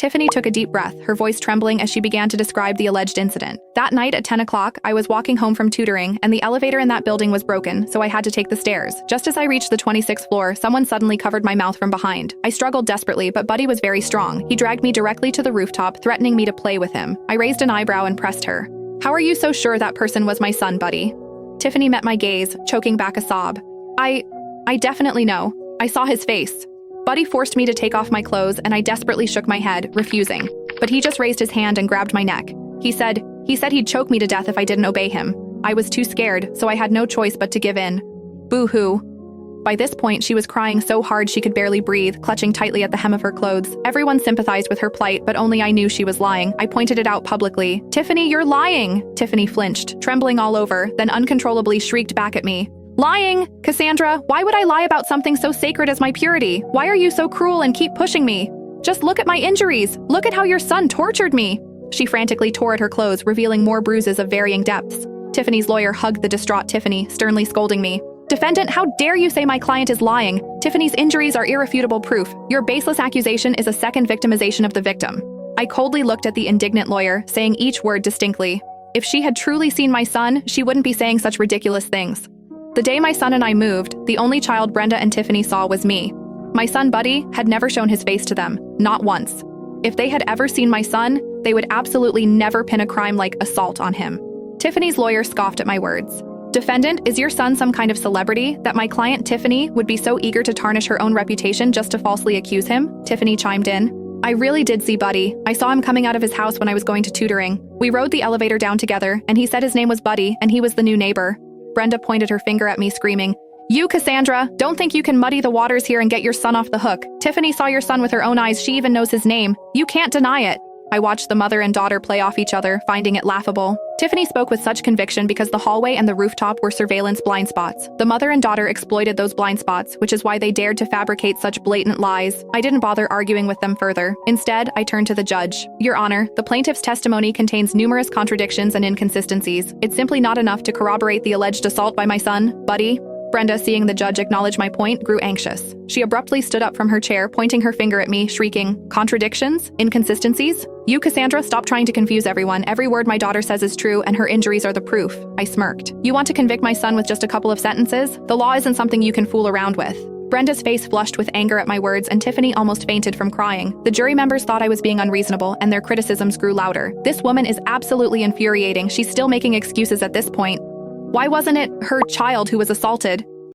Tiffany took a deep breath, her voice trembling as she began to describe the alleged incident. That night at 10 o'clock, I was walking home from tutoring, and the elevator in that building was broken, so I had to take the stairs. Just as I reached the 26th floor, someone suddenly covered my mouth from behind. I struggled desperately, but Buddy was very strong. He dragged me directly to the rooftop, threatening me to play with him. I raised an eyebrow and pressed her. "How are you so sure that person was my son, Buddy?" Tiffany met my gaze, choking back a sob. I definitely know. I saw his face. Buddy forced me to take off my clothes, and I desperately shook my head, refusing. But he just raised his hand and grabbed my neck. He said he'd choke me to death if I didn't obey him. I was too scared, so I had no choice but to give in. Boo-hoo. By this point, she was crying so hard she could barely breathe, clutching tightly at the hem of her clothes. Everyone sympathized with her plight, but only I knew she was lying. I pointed it out publicly. "Tiffany, you're lying!" Tiffany flinched, trembling all over, then uncontrollably shrieked back at me. "Lying? Cassandra, why would I lie about something so sacred as my purity? Why are you so cruel and keep pushing me? Just look at my injuries. Look at how your son tortured me." She frantically tore at her clothes, revealing more bruises of varying depths. Tiffany's lawyer hugged the distraught Tiffany, sternly scolding me. "Defendant, how dare you say my client is lying? Tiffany's injuries are irrefutable proof. Your baseless accusation is a second victimization of the victim." I coldly looked at the indignant lawyer, saying each word distinctly. If she had truly seen my son, she wouldn't be saying such ridiculous things. The day my son and I moved, the only child Brenda and Tiffany saw was me. My son Buddy had never shown his face to them, not once. If they had ever seen my son, they would absolutely never pin a crime like assault on him. Tiffany's lawyer scoffed at my words. "Defendant, is your son some kind of celebrity that my client Tiffany would be so eager to tarnish her own reputation just to falsely accuse him?" Tiffany chimed in. "I really did see Buddy. I saw him coming out of his house when I was going to tutoring. We rode the elevator down together, and he said his name was Buddy, and he was the new neighbor." Brenda pointed her finger at me, screaming, "You, Cassandra, don't think you can muddy the waters here and get your son off the hook. Tiffany saw your son with her own eyes. She even knows his name. You can't deny it." I watched the mother and daughter play off each other, finding it laughable. Tiffany spoke with such conviction because the hallway and the rooftop were surveillance blind spots. The mother and daughter exploited those blind spots, which is why they dared to fabricate such blatant lies. I didn't bother arguing with them further. Instead, I turned to the judge. "Your Honor, the plaintiff's testimony contains numerous contradictions and inconsistencies. It's simply not enough to corroborate the alleged assault by my son, Buddy." Brenda, seeing the judge acknowledge my point, grew anxious. She abruptly stood up from her chair, pointing her finger at me, shrieking, "Contradictions? Inconsistencies? You, Cassandra, stop trying to confuse everyone. Every word my daughter says is true, and her injuries are the proof." I smirked. "You want to convict my son with just a couple of sentences? The law isn't something you can fool around with." Brenda's face flushed with anger at my words, and Tiffany almost fainted from crying. The jury members thought I was being unreasonable, and their criticisms grew louder. "This woman is absolutely infuriating. She's still making excuses at this point. Why wasn't it her child who was assaulted?